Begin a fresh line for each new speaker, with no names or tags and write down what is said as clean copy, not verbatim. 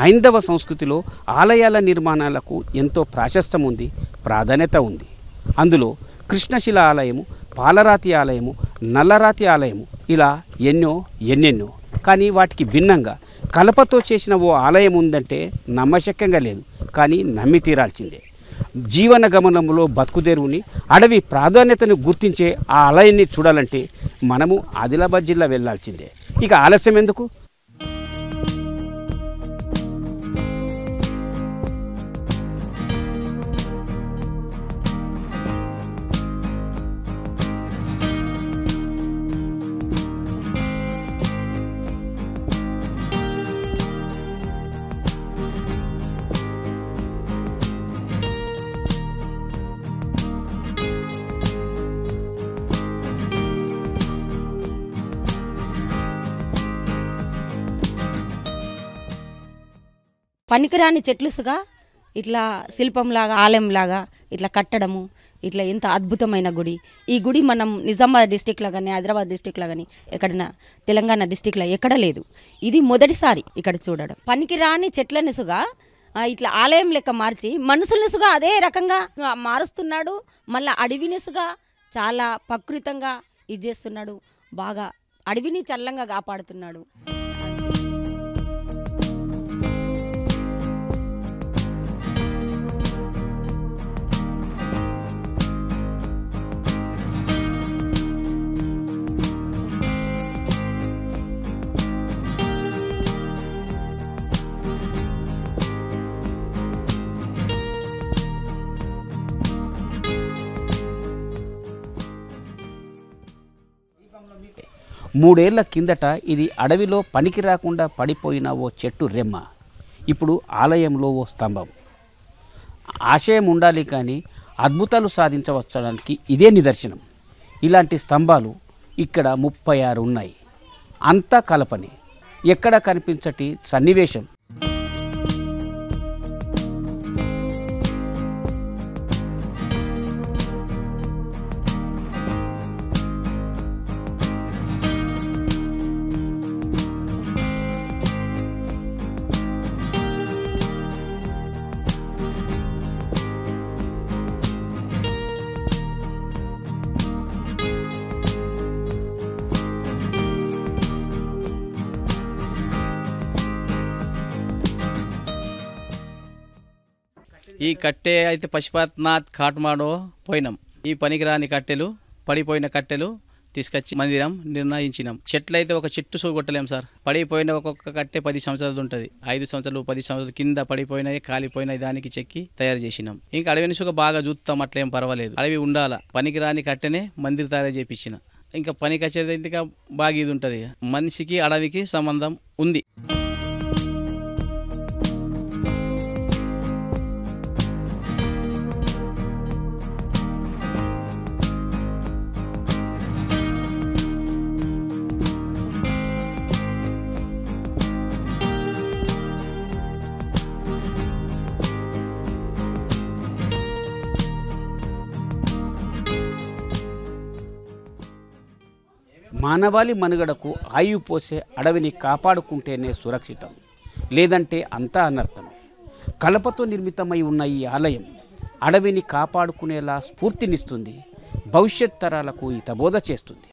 హైందవ సంస్కృతిలో ఆలయాల నిర్మాణాలకు ఎంతో ప్రాశస్త్యం ఉంది, ప్రాధాన్యత ఉంది. అందులో కృష్ణశిల ఆలయము, పాలరాతి ఆలయము, నల్లరాతి ఆలయము ఇలా ఎన్నెన్నో. కానీ వాటికి భిన్నంగా కలపతో చేసిన ఓ ఆలయం ఉందంటే నమ్మశక్యంగా లేదు, కానీ నమ్మి తీరాల్సిందే. జీవన గమనంలో బతుకుదెరువుని, అడవి ప్రాధాన్యతను గుర్తించే ఆ ఆలయాన్ని చూడాలంటే మనము ఆదిలాబాద్ జిల్లా వెళ్ళాల్సిందే. ఇక ఆలస్యం ఎందుకు?
పనికిరాని చెట్లుసుగా ఇట్లా శిల్పంలాగా ఆలయంలాగా ఇట్లా కట్టడము, ఇట్లా ఎంత అద్భుతమైన గుడి. ఈ గుడి మనం నిజామాబాద్ డిస్టిక్లో కానీ, హైదరాబాద్ డిస్టిక్లో కానీ, ఎక్కడైనా తెలంగాణ డిస్టిక్లో ఎక్కడ లేదు. ఇది మొదటిసారి ఇక్కడ చూడడం. పనికిరాని చెట్లనిసుగా ఇట్లా ఆలయం లెక్క మార్చి మనుషులనిసుగా అదే రకంగా మారుస్తున్నాడు. మళ్ళీ అడవినిసుగా చాలా ప్రకృతంగా ఇది చేస్తున్నాడు. బాగా అడవిని చల్లంగా కాపాడుతున్నాడు.
మూడేళ్ల కిందట ఇది అడవిలో పనికి రాకుండా పడిపోయిన ఓ చెట్టు రెమ్మ, ఇప్పుడు ఆలయంలో ఓ స్తంభం. ఆశయం ఉండాలి కానీ అద్భుతాలు సాధించవచ్చడానికి ఇదే నిదర్శనం. ఇలాంటి స్తంభాలు ఇక్కడ 36 ఉన్నాయి. అంతా కలపని, ఎక్కడ కనిపించటి సన్నివేశం.
ఈ కట్టె అయితే పశుపతినాథ్ కాట్మాడో పోయినాం. ఈ పనికిరాని కట్టెలు, పడిపోయిన కట్టెలు తీసుకొచ్చి మందిరం నిర్ణయించినాం. చెట్లు అయితే ఒక చెట్టు సూగొట్టలేం సార్. పడిపోయిన ఒక్కొక్క కట్టె 10 సంవత్సరాలు ఉంటుంది. 5 సంవత్సరాలు 10 సంవత్సరాలు కింద పడిపోయినాయి, కాలిపోయినాయి, దానికి చెక్కి తయారు చేసినాం. ఇంకా అడవిని సుగా బాగా చూస్తాం, అట్లేం పర్వాలేదు. అడవి ఉండాల. పనికిరాని కట్టెనే మందిర్ తయారు చేయించిన. ఇంకా పనికి వచ్చేది ఇంకా బాగా ఇది ఉంటుంది. మనిషికి అడవికి సంబంధం ఉంది.
మానవాళి మనుగడకు ఆయువు పోసే అడవిని కాపాడుకుంటేనే సురక్షితం, లేదంటే అంతా అనర్థమే. కలపతో నిర్మితమై ఉన్న ఈ ఆలయం అడవిని కాపాడుకునేలా స్ఫూర్తినిస్తుంది, భవిష్యత్ తరాలకు హితబోధ చేస్తుంది.